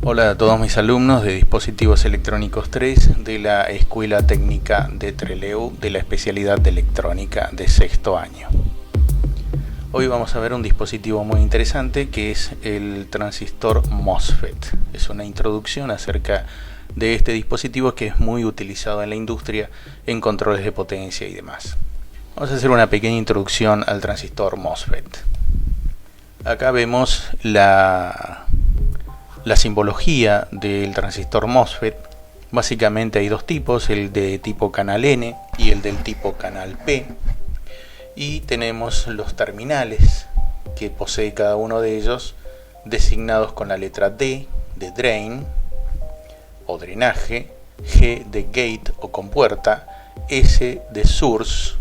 Hola a todos mis alumnos de Dispositivos Electrónicos 3 de la Escuela Técnica de Trelew de la especialidad de Electrónica de sexto año. Hoy vamos a ver un dispositivo muy interesante que es el transistor MOSFET. Es una introducción acerca de este dispositivo que es muy utilizado en la industria en controles de potencia y demás. Vamos a hacer una pequeña introducción al transistor MOSFET. Acá vemos la simbología del transistor MOSFET. Básicamente hay dos tipos, el de tipo canal N y el del tipo canal P. Y tenemos los terminales que posee cada uno de ellos, designados con la letra D de drain o drenaje, G de gate o compuerta, S de source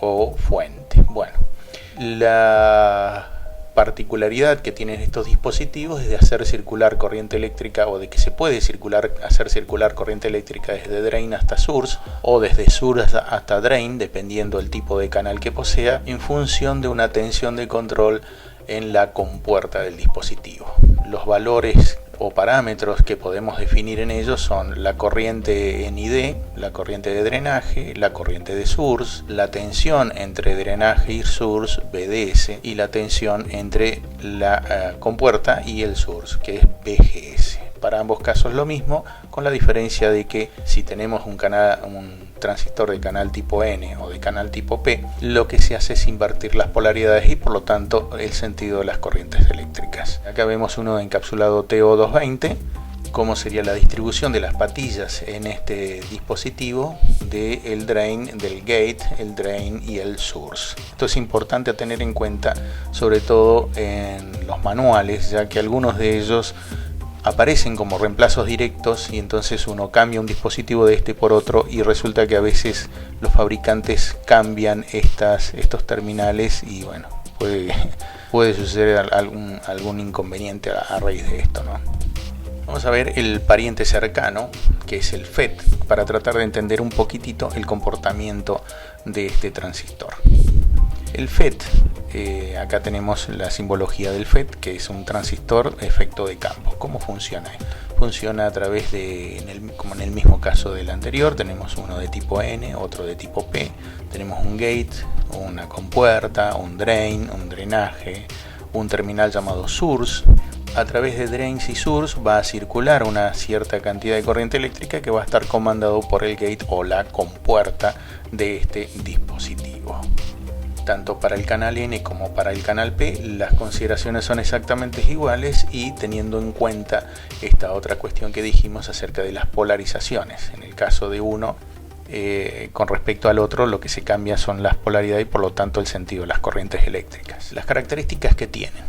o fuente. Bueno, la particularidad que tienen estos dispositivos es de hacer circular corriente eléctrica, o de que se puede hacer circular corriente eléctrica desde drain hasta source o desde source hasta drain, dependiendo del tipo de canal que posea, en función de una tensión de control en la compuerta del dispositivo. Los valores o parámetros que podemos definir en ellos son la corriente NID, la corriente de drenaje, la corriente de source, la tensión entre drenaje y source, BDS, y la tensión entre la compuerta y el source, que es BGS. Para ambos casos lo mismo, con la diferencia de que si tenemos un transistor de canal tipo N o de canal tipo P, lo que se hace es invertir las polaridades y por lo tanto el sentido de las corrientes eléctricas. Acá vemos uno encapsulado TO220, cómo sería la distribución de las patillas en este dispositivo del drain, del gate, el drain y el source. Esto es importante a tener en cuenta, sobre todo en los manuales, ya que algunos de ellos aparecen como reemplazos directos y entonces uno cambia un dispositivo de este por otro y resulta que a veces los fabricantes cambian estos terminales y bueno, puede suceder algún inconveniente a raíz de esto, ¿no? Vamos a ver el pariente cercano, que es el FET, para tratar de entender un poquitito el comportamiento de este transistor. El FET, acá tenemos la simbología del FET, que es un transistor efecto de campo. ¿Cómo funciona esto? Funciona a través de, como en el mismo caso del anterior, tenemos uno de tipo N, otro de tipo P, tenemos un gate, una compuerta, un drain, un drenaje, un terminal llamado source. A través de drains y source va a circular una cierta cantidad de corriente eléctrica que va a estar comandado por el gate o la compuerta de este dispositivo. Tanto para el canal N como para el canal P las consideraciones son exactamente iguales, y teniendo en cuenta esta otra cuestión que dijimos acerca de las polarizaciones. En el caso de uno con respecto al otro, lo que se cambia son las polaridades y por lo tanto el sentido de las corrientes eléctricas. Las características que tienen: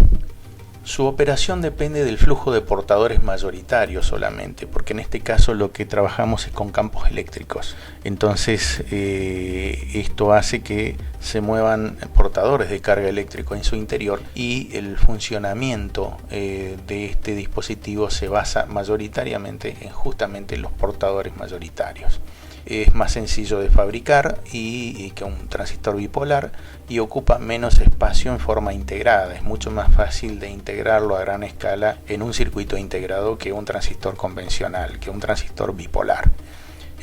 su operación depende del flujo de portadores mayoritarios solamente, porque en este caso lo que trabajamos es con campos eléctricos. Entonces esto hace que se muevan portadores de carga eléctrica en su interior, y el funcionamiento de este dispositivo se basa mayoritariamente en justamente los portadores mayoritarios. Es más sencillo de fabricar que un transistor bipolar, y ocupa menos espacio en forma integrada. Es mucho más fácil de integrarlo a gran escala en un circuito integrado que un transistor convencional, que un transistor bipolar.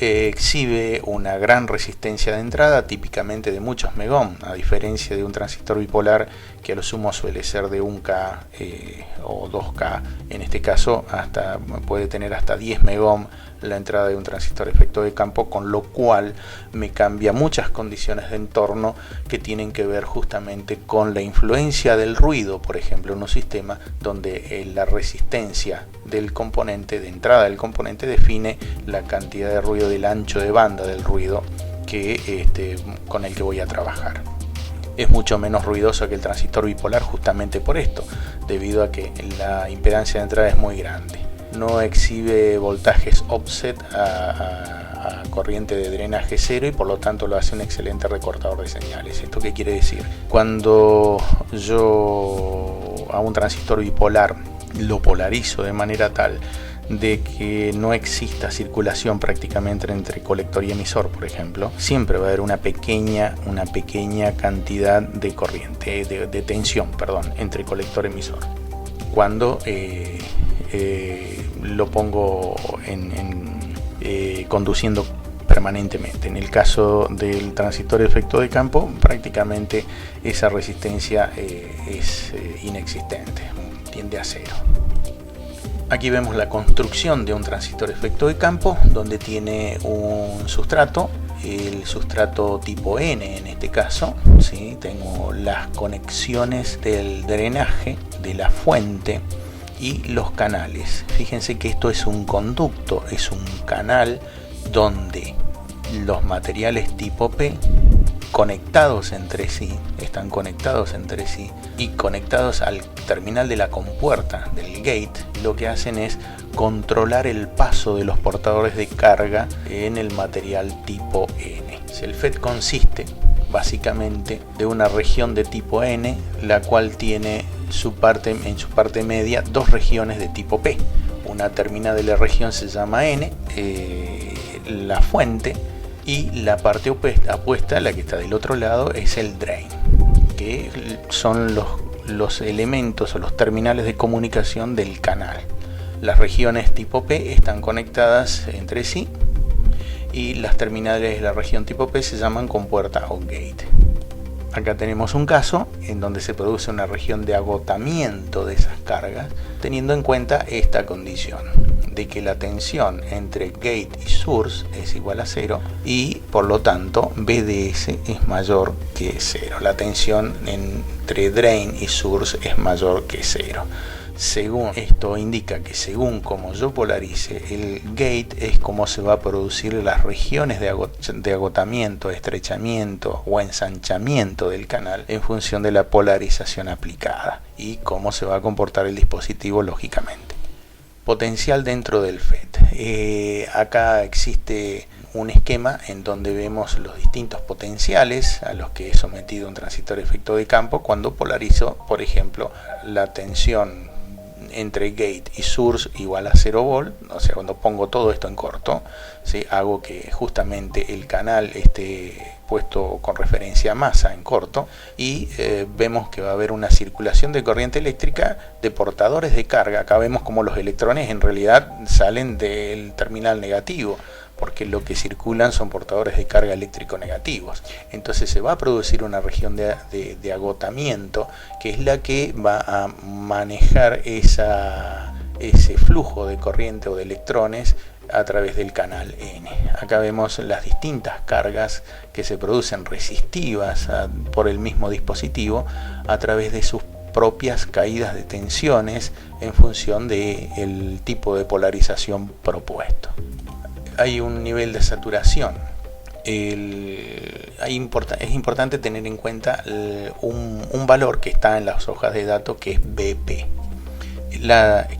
Exhibe una gran resistencia de entrada, típicamente de muchos megohm, a diferencia de un transistor bipolar que a lo sumo suele ser de 1K o 2K. En este caso puede tener hasta 10 megohm la entrada de un transistor efecto de campo, con lo cual me cambia muchas condiciones de entorno que tienen que ver justamente con la influencia del ruido, por ejemplo, en un sistema donde la resistencia del componente de entrada del componente define la cantidad de ruido, del ancho de banda del ruido con el que voy a trabajar. Es mucho menos ruidoso que el transistor bipolar justamente por esto, debido a que la impedancia de entrada es muy grande. No exhibe voltajes offset a corriente de drenaje cero, y por lo tanto lo hace un excelente recortador de señales. ¿Esto qué quiere decir? Cuando yo a un transistor bipolar lo polarizo de manera tal de que no exista circulación prácticamente entre colector y emisor, por ejemplo, siempre va a haber una pequeña cantidad de corriente, de tensión, perdón, entre colector y emisor. Cuando lo pongo conduciendo permanentemente. En el caso del transistor de efecto de campo, prácticamente esa resistencia es inexistente, tiende a cero. Aquí vemos la construcción de un transistor de efecto de campo, donde tiene un sustrato, el sustrato tipo N en este caso, ¿sí? Tengo las conexiones del drenaje, de la fuente y los canales. Fíjense que esto es un conducto, es un canal donde los materiales tipo P conectados entre sí, están conectados entre sí y conectados al terminal de la compuerta del gate, lo que hacen es controlar el paso de los portadores de carga en el material tipo N. El FET consiste básicamente de una región de tipo N, la cual tiene en su parte media dos regiones de tipo P. Una terminal de la región se llama N, la fuente, y la parte opuesta, la que está del otro lado, es el drain, que son los elementos o los terminales de comunicación del canal. Las regiones tipo P están conectadas entre sí y las terminales de la región tipo P se llaman compuerta o gate. Acá tenemos un caso en donde se produce una región de agotamiento de esas cargas, teniendo en cuenta esta condición de que la tensión entre gate y source es igual a 0 y por lo tanto BDS es mayor que 0. La tensión entre drain y source es mayor que 0. Según esto indica que según como yo polarice el gate es como se va a producir las regiones de agotamiento, estrechamiento o ensanchamiento del canal en función de la polarización aplicada y cómo se va a comportar el dispositivo lógicamente. Potencial dentro del FET. Acá existe un esquema en donde vemos los distintos potenciales a los que he sometido un transistor de efecto de campo cuando polarizo, por ejemplo, la tensión entre gate y source igual a 0 volt, o sea, cuando pongo todo esto en corto, ¿sí? Hago que justamente el canal esté puesto con referencia a masa en corto y vemos que va a haber una circulación de corriente eléctrica de portadores de carga. Acá vemos como los electrones en realidad salen del terminal negativo, porque lo que circulan son portadores de carga eléctrico negativos. Entonces se va a producir una región de agotamiento que es la que va a manejar ese flujo de corriente o de electrones a través del canal N. Acá vemos las distintas cargas que se producen resistivas por el mismo dispositivo a través de sus propias caídas de tensiones en función del tipo de polarización propuesto. Hay un nivel de saturación. Es importante tener en cuenta un valor que está en las hojas de datos que es BP,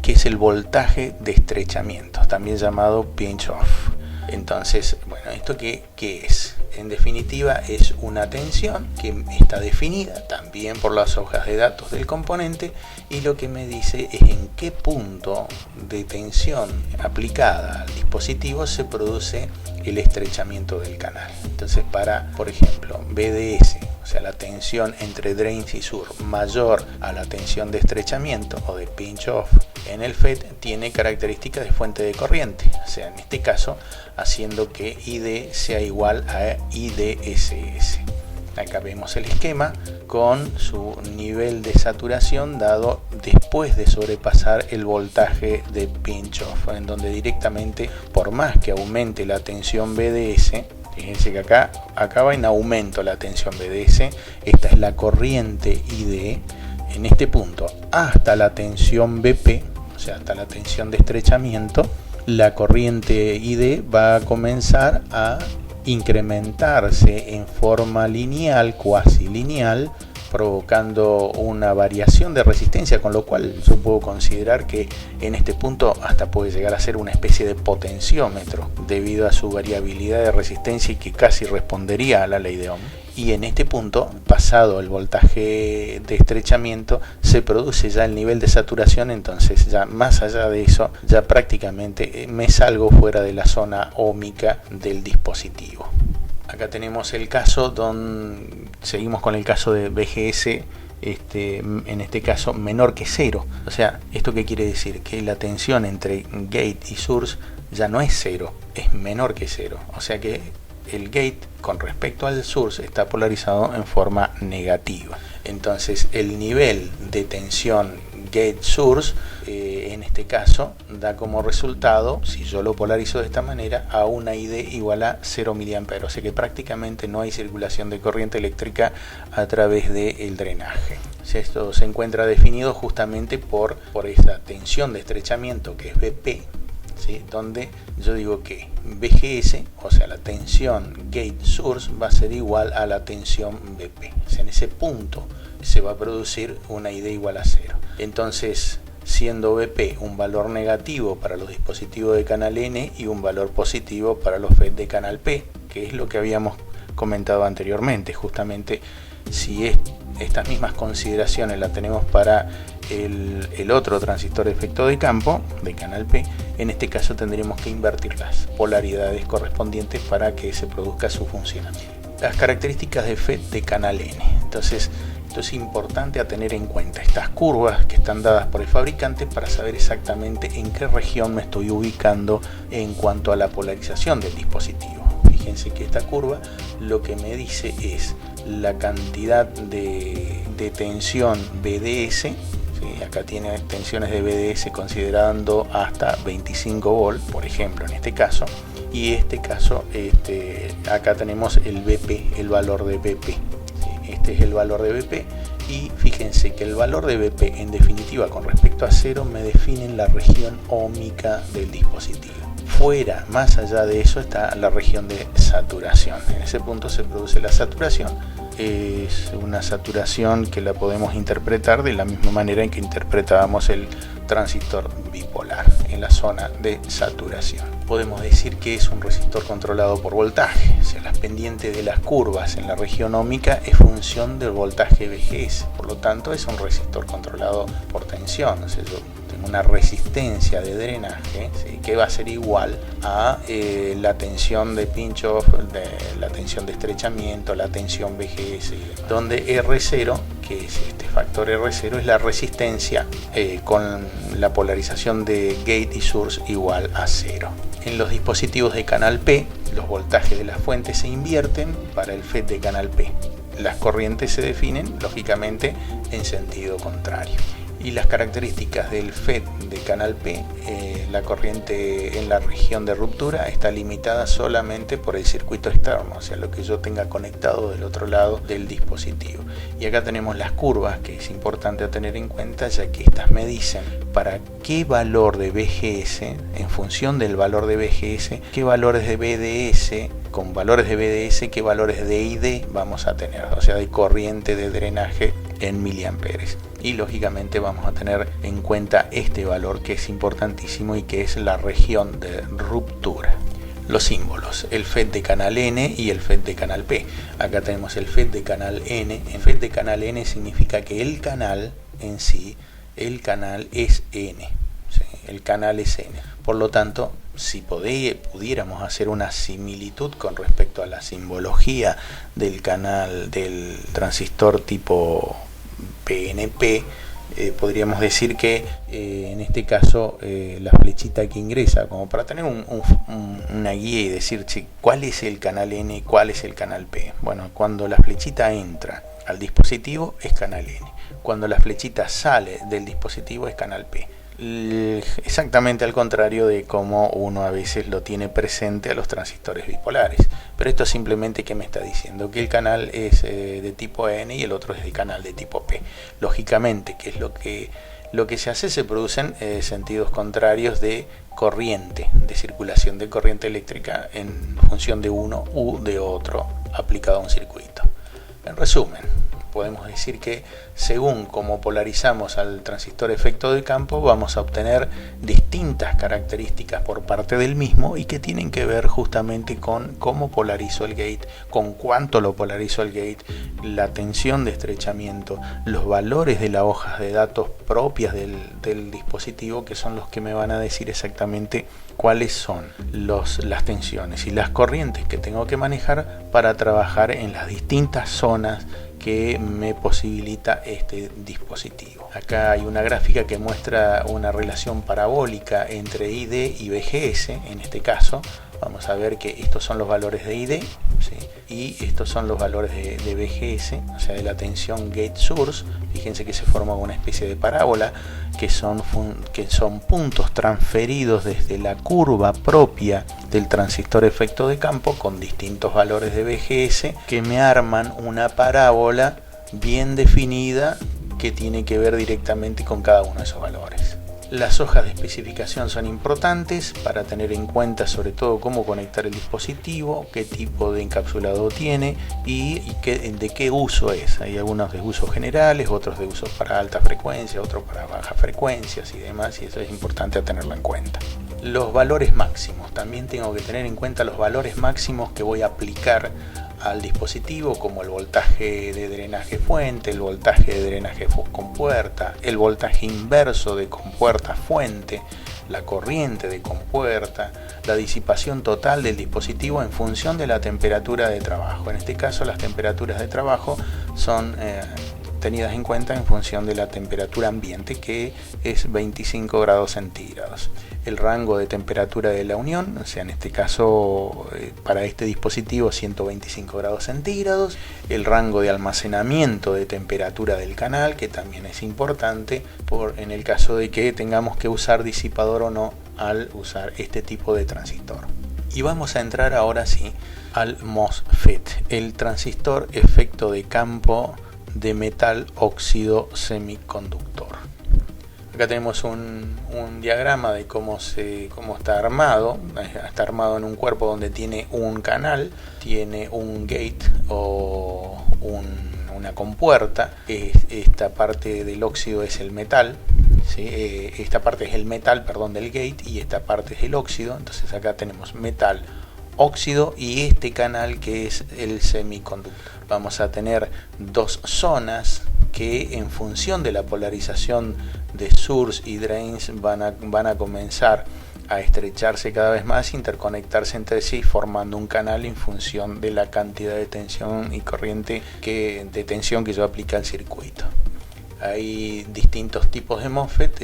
que es el voltaje de estrechamiento, también llamado pinch off. Entonces, bueno, ¿esto qué es? En definitiva es una tensión que está definida también por las hojas de datos del componente y lo que me dice es en qué punto de tensión aplicada al dispositivo se produce el estrechamiento del canal. Entonces para, por ejemplo, BDS, o sea la tensión entre drains y source mayor a la tensión de estrechamiento o de pinch off en el FET tiene características de fuente de corriente, o sea en este caso haciendo que ID sea igual a IDSS. Acá vemos el esquema con su nivel de saturación dado después de sobrepasar el voltaje de pinch off, en donde directamente por más que aumente la tensión BDS, fíjense que acá va en aumento la tensión BDS, esta es la corriente ID, en este punto hasta la tensión BP, o sea hasta la tensión de estrechamiento, la corriente ID va a comenzar a incrementarse en forma lineal, cuasi lineal, provocando una variación de resistencia, con lo cual yo puedo considerar que en este punto hasta puede llegar a ser una especie de potenciómetro debido a su variabilidad de resistencia y que casi respondería a la ley de Ohm. Y en este punto, pasado el voltaje de estrechamiento, se produce ya el nivel de saturación, entonces ya más allá de eso, ya prácticamente me salgo fuera de la zona óhmica del dispositivo. Acá tenemos el caso donde seguimos con el caso de BGS en este caso menor que 0. O sea, ¿esto qué quiere decir? Que la tensión entre gate y source ya no es 0, es menor que 0. O sea que el gate con respecto al source está polarizado en forma negativa. Entonces el nivel de tensión gate source en este caso da como resultado, si yo lo polarizo de esta manera, a una ID igual a 0 mA. O sea que prácticamente no hay circulación de corriente eléctrica a través del drenaje. O sea, esto se encuentra definido justamente por esta tensión de estrechamiento que es BP, ¿sí? Donde yo digo que VGS, o sea la tensión gate source, va a ser igual a la tensión BP. O sea, en ese punto se va a producir una ID igual a 0. Entonces, siendo BP un valor negativo para los dispositivos de canal N y un valor positivo para los FET de canal P, que es lo que habíamos comentado anteriormente. Justamente, si estas mismas consideraciones las tenemos para el otro transistor de efecto de campo de canal P, en este caso tendremos que invertir las polaridades correspondientes para que se produzca su funcionamiento. Las características de FET de canal N. Entonces, esto es importante a tener en cuenta, estas curvas que están dadas por el fabricante para saber exactamente en qué región me estoy ubicando en cuanto a la polarización del dispositivo. Fíjense que esta curva lo que me dice es la cantidad de tensión BDS, ¿sí? Acá tiene tensiones de BDS considerando hasta 25 volt, por ejemplo, en este caso. Y este caso, acá tenemos el BP, el valor de BP. ¿Sí? Este es el valor de BP. Y fíjense que el valor de BP, en definitiva, con respecto a 0, me define la región óhmica del dispositivo. Fuera, más allá de eso, está la región de saturación. En ese punto se produce la saturación. Es una saturación que la podemos interpretar de la misma manera en que interpretábamos el transistor bipolar, en la zona de saturación. Podemos decir que es un resistor controlado por voltaje, o sea, las pendientes de las curvas en la región óhmica es función del voltaje VGS, por lo tanto es un resistor controlado por tensión. O sea, yo tengo una resistencia de drenaje, ¿sí? Que va a ser igual a la tensión de pinch-off, la tensión de estrechamiento, la tensión VGS, donde R0, que es este factor R0, es la resistencia con la polarización de gate y source igual a 0. En los dispositivos de canal P, los voltajes de las fuentes se invierten para el FET de canal P. Las corrientes se definen, lógicamente, en sentido contrario. Y las características del FET de canal P, la corriente en la región de ruptura está limitada solamente por el circuito externo, o sea, lo que yo tenga conectado del otro lado del dispositivo. Y acá tenemos las curvas, que es importante a tener en cuenta, ya que estas me dicen para qué valor de VGS, en función del valor de VGS, qué valores de BDS, con valores de BDS, qué valores de ID vamos a tener, o sea, de corriente de drenaje en miliamperes. Y lógicamente vamos a tener en cuenta este valor que es importantísimo y que es la región de ruptura. Los símbolos, el FET de canal N y el FET de canal P. Acá tenemos el FET de canal N. El FET de canal N significa que el canal en sí, el canal es N, ¿sí? El canal es N. Por lo tanto, si pudiéramos hacer una similitud con respecto a la simbología del canal del transistor tipo PNP, podríamos decir que en este caso la flechita que ingresa, como para tener una guía y decir cuál es el canal N, cuál es el canal P. Bueno, cuando la flechita entra al dispositivo es canal N, cuando la flechita sale del dispositivo es canal P. Exactamente al contrario de cómo uno a veces lo tiene presente a los transistores bipolares. Pero esto simplemente que me está diciendo que el canal es de tipo N y el otro es de canal de tipo P. Lógicamente, ¿qué es lo que se hace? Se producen sentidos contrarios de corriente, de circulación de corriente eléctrica en función de uno u de otro aplicado a un circuito. En resumen, podemos decir que según cómo polarizamos al transistor efecto de campo, vamos a obtener distintas características por parte del mismo y que tienen que ver justamente con cómo polarizo el gate, con cuánto lo polarizo el gate, la tensión de estrechamiento, los valores de las hojas de datos propias del dispositivo, que son los que me van a decir exactamente cuáles son las tensiones y las corrientes que tengo que manejar para trabajar en las distintas zonas que me posibilita este dispositivo. Acá hay una gráfica que muestra una relación parabólica entre ID y BGS. En este caso vamos a ver que estos son los valores de ID, ¿sí? Y estos son los valores de BGS, o sea, de la tensión gate source. Fíjense que se forma una especie de parábola que son puntos transferidos desde la curva propia del transistor efecto de campo con distintos valores de BGS que me arman una parábola bien definida que tiene que ver directamente con cada uno de esos valores. Las hojas de especificación son importantes para tener en cuenta sobre todo cómo conectar el dispositivo, qué tipo de encapsulado tiene y de qué uso es. Hay algunos de usos generales, otros de usos para alta frecuencia, otros para bajas frecuencias y demás, y eso es importante tenerlo en cuenta. Los valores máximos, también tengo que tener en cuenta los valores máximos que voy a aplicar al dispositivo, como el voltaje de drenaje fuente, el voltaje de drenaje compuerta, el voltaje inverso de compuerta fuente, la corriente de compuerta, la disipación total del dispositivo en función de la temperatura de trabajo. En este caso las temperaturas de trabajo son tenidas en cuenta en función de la temperatura ambiente, que es 25 grados centígrados. El rango de temperatura de la unión, o sea, en este caso para este dispositivo 125 grados centígrados. El rango de almacenamiento de temperatura del canal, que también es importante en el caso de que tengamos que usar disipador o no al usar este tipo de transistor. Y vamos a entrar ahora sí al MOSFET, el transistor efecto de campo de metal óxido semiconductor. Acá tenemos un diagrama de cómo está armado. Está armado en un cuerpo donde tiene un canal, tiene un gate o una compuerta. Esta parte del óxido es el metal, ¿sí? Esta parte es el metal, perdón, del gate, y esta parte es el óxido. Entonces acá tenemos metal, óxido y este canal que es el semiconductor. Vamos a tener dos zonas que en función de la polarización de source y drains van a comenzar a estrecharse cada vez más, interconectarse entre sí, formando un canal en función de la cantidad de tensión y corriente de tensión que yo aplique al circuito. Hay distintos tipos de MOSFET.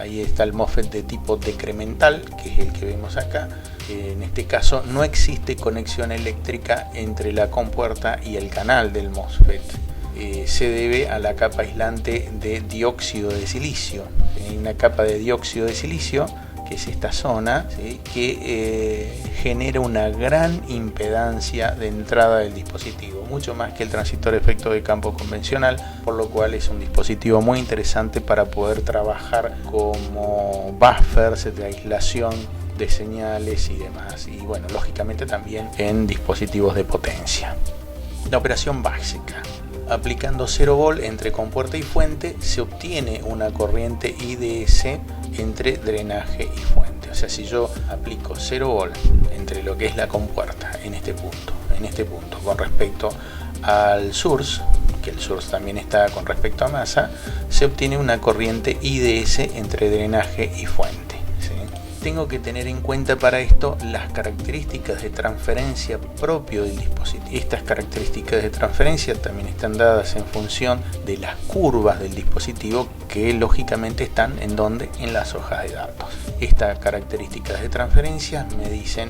Ahí está el MOSFET de tipo decremental, que es el que vemos acá. En este caso no existe conexión eléctrica entre la compuerta y el canal del MOSFET. Se debe a la capa aislante de dióxido de silicio. Hay una capa de dióxido de silicio, que es esta zona, ¿sí?, que genera una gran impedancia de entrada del dispositivo, mucho más que el transistor efecto de campo convencional, por lo cual es un dispositivo muy interesante para poder trabajar como buffers de aislación de señales y demás, y bueno, lógicamente también en dispositivos de potencia. La operación básica: aplicando 0 volt entre compuerta y fuente se obtiene una corriente IDS entre drenaje y fuente. O sea, si yo aplico 0 volt entre lo que es la compuerta en este punto con respecto al source, que el source también está con respecto a masa, se obtiene una corriente IDS entre drenaje y fuente. Tengo que tener en cuenta para esto las características de transferencia propio del dispositivo. Estas características de transferencia también están dadas en función de las curvas del dispositivo, que lógicamente están en las hojas de datos. Estas características de transferencia me dicen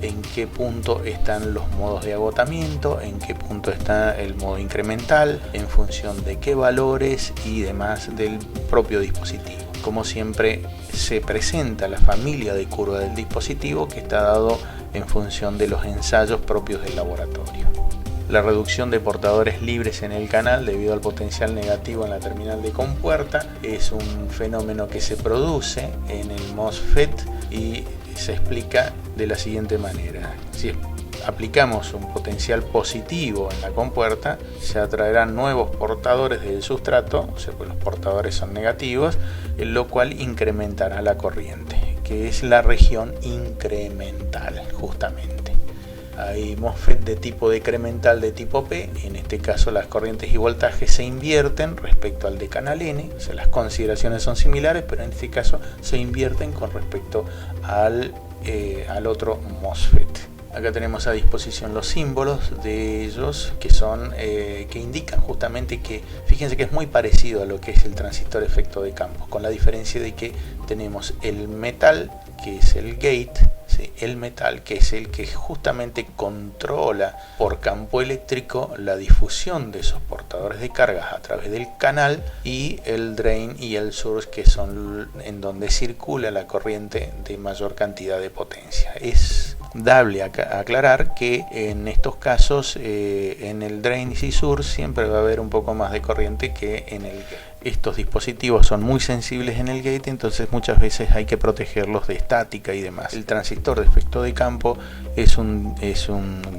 en qué punto están los modos de agotamiento, en qué punto está el modo incremental, en función de qué valores y demás del propio dispositivo. Como siempre, se presenta la familia de curva del dispositivo, que está dado en función de los ensayos propios del laboratorio. La reducción de portadores libres en el canal debido al potencial negativo en la terminal de compuerta es un fenómeno que se produce en el MOSFET y se explica de la siguiente manera. Si aplicamos un potencial positivo en la compuerta, se atraerán nuevos portadores del sustrato, o sea, pues los portadores son negativos, lo cual incrementará la corriente, que es la región incremental, justamente. Hay MOSFET de tipo decremental de tipo P. En este caso las corrientes y voltajes se invierten respecto al de canal N, o sea, las consideraciones son similares, pero en este caso se invierten con respecto al otro MOSFET. Acá tenemos a disposición los símbolos de ellos que indican justamente que, fíjense que es muy parecido a lo que es el transistor efecto de campo, con la diferencia de que tenemos el metal, que es el gate, ¿sí? El metal, que es el que justamente controla por campo eléctrico la difusión de esos portadores de cargas a través del canal, y el drain y el source, que son en donde circula la corriente de mayor cantidad de potencia. Es dable aclarar que en estos casos en el drain y source siempre va a haber un poco más de corriente que en el gate. Estos dispositivos son muy sensibles en el gate, entonces muchas veces hay que protegerlos de estática y demás. El transistor de efecto de campo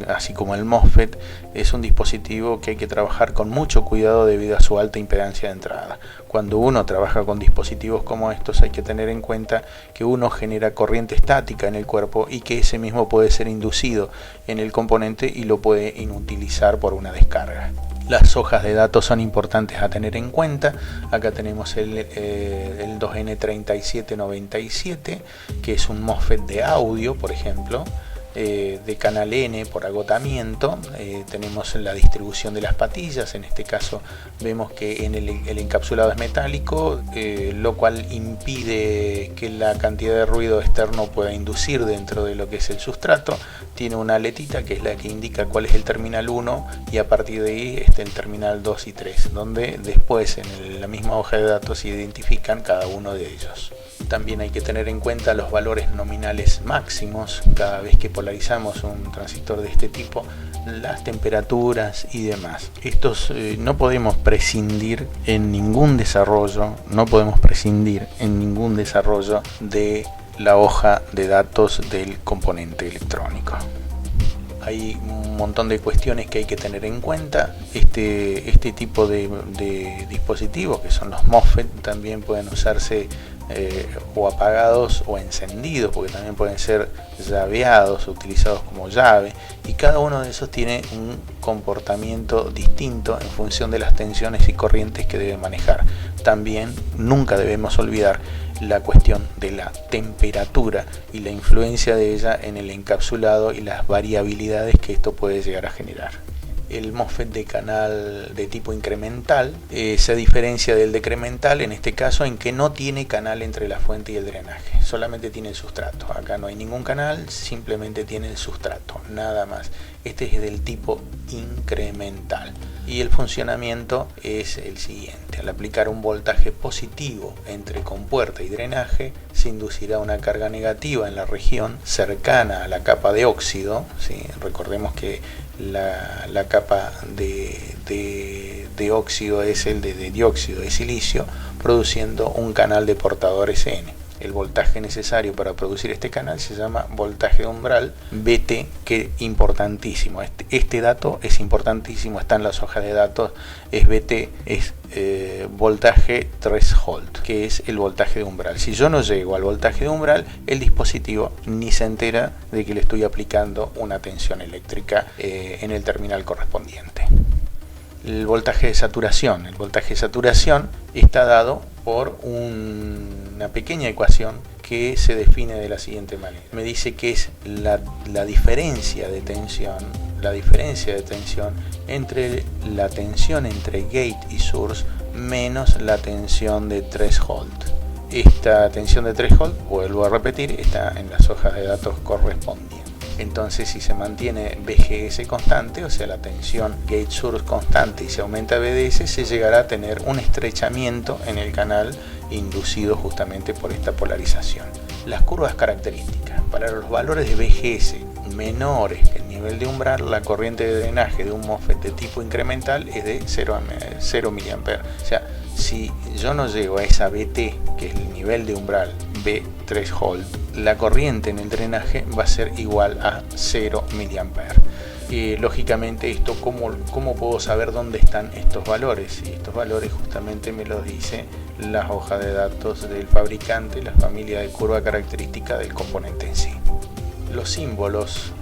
así como el MOSFET, es un dispositivo que hay que trabajar con mucho cuidado debido a su alta impedancia de entrada. Cuando uno trabaja con dispositivos como estos, hay que tener en cuenta que uno genera corriente estática en el cuerpo y que ese mismo puede ser inducido en el componente y lo puede inutilizar por una descarga. Las hojas de datos son importantes a tener en cuenta. Acá tenemos el 2N3797, que es un MOSFET de audio, por ejemplo, de canal N por agotamiento. Tenemos la distribución de las patillas. En este caso vemos que el encapsulado es metálico, lo cual impide que la cantidad de ruido externo pueda inducir dentro de lo que es el sustrato. Tiene una aletita que es la que indica cuál es el terminal 1, y a partir de ahí está el terminal 2 y 3, donde después en la misma hoja de datos se identifican cada uno de ellos. También hay que tener en cuenta los valores nominales máximos cada vez que polarizamos un transistor de este tipo, las temperaturas y demás. Estos no podemos prescindir en ningún desarrollo, de la hoja de datos del componente electrónico. Hay un montón de cuestiones que hay que tener en cuenta. Este tipo de dispositivos, que son los MOSFET, también pueden usarse o apagados o encendidos, porque también pueden ser llaveados o utilizados como llave, y cada uno de esos tiene un comportamiento distinto en función de las tensiones y corrientes que debe manejar. También nunca debemos olvidar la cuestión de la temperatura y la influencia de ella en el encapsulado y las variabilidades que esto puede llegar a generar. El MOSFET de canal de tipo incremental se diferencia del decremental en este caso en que no tiene canal entre la fuente y el drenaje, solamente tiene el sustrato. Acá no hay ningún canal, simplemente tiene el sustrato, nada más. Este es del tipo incremental y el funcionamiento es el siguiente: al aplicar un voltaje positivo entre compuerta y drenaje, se inducirá una carga negativa en la región cercana a la capa de óxido, ¿sí? Recordemos que la capa de óxido es el de dióxido de silicio, produciendo un canal de portadores N. El voltaje necesario para producir este canal se llama voltaje de umbral, BT, que es importantísimo. Este dato es importantísimo, está en las hojas de datos, es BT, es voltaje threshold, que es el voltaje de umbral. Si yo no llego al voltaje de umbral, el dispositivo ni se entera de que le estoy aplicando una tensión eléctrica en el terminal correspondiente. El voltaje de saturación. El voltaje de saturación está dado por una pequeña ecuación que se define de la siguiente manera. Me dice que es la diferencia de tensión entre la tensión entre gate y source menos la tensión de threshold. Esta tensión de threshold, vuelvo a repetir, está en las hojas de datos correspondientes. Entonces, si se mantiene BGS constante, o sea la tensión gate source constante, y se aumenta BDS, se llegará a tener un estrechamiento en el canal inducido justamente por esta polarización. Las curvas características. Para los valores de BGS menores que el nivel de umbral, la corriente de drenaje de un MOSFET de tipo incremental es de 0 mA. O sea, si yo no llego a esa BT, que es el nivel de umbral, B threshold, la corriente en el drenaje va a ser igual a 0 mA. Lógicamente, esto ¿cómo puedo saber dónde están estos valores? Y estos valores justamente me los dice las hojas de datos del fabricante, la familia de curva característica del componente en sí. Los símbolos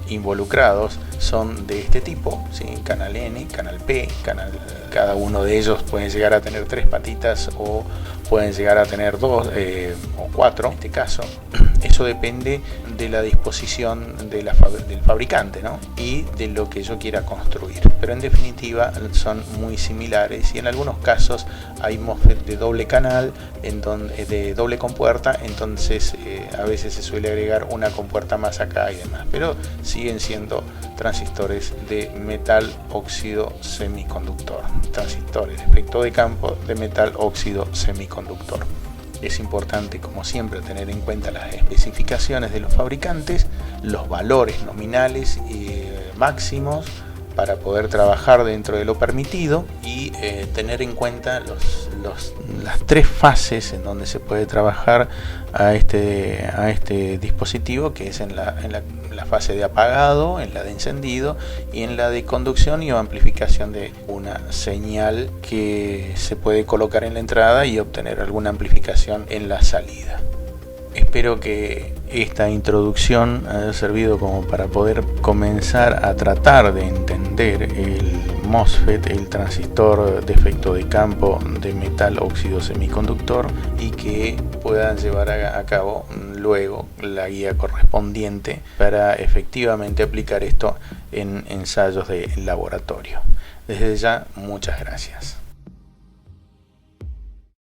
involucrados son de este tipo, ¿sí? Canal N, canal P, cada uno de ellos pueden llegar a tener 3 patitas o pueden llegar a tener 2 o 4 en este caso. Eso depende de la disposición del fabricante, ¿no? Y de lo que yo quiera construir. Pero en definitiva son muy similares, y en algunos casos hay MOSFET de doble canal, de doble compuerta, entonces a veces se suele agregar una compuerta más acá y demás. Pero siguen siendo transistores de metal óxido semiconductor. Transistores de efecto de campo de metal óxido semiconductor. Es importante, como siempre, tener en cuenta las especificaciones de los fabricantes, los valores nominales y máximos para poder trabajar dentro de lo permitido, y tener en cuenta las tres fases en donde se puede trabajar a este dispositivo, que es en la fase de apagado, en la de encendido y en la de conducción y o amplificación de una señal que se puede colocar en la entrada y obtener alguna amplificación en la salida. Espero que esta introducción haya servido como para poder comenzar a tratar de entender el MOSFET, el transistor de efecto de campo de metal óxido semiconductor, y que puedan llevar a cabo luego la guía correspondiente para efectivamente aplicar esto en ensayos de laboratorio. Desde ya, muchas gracias.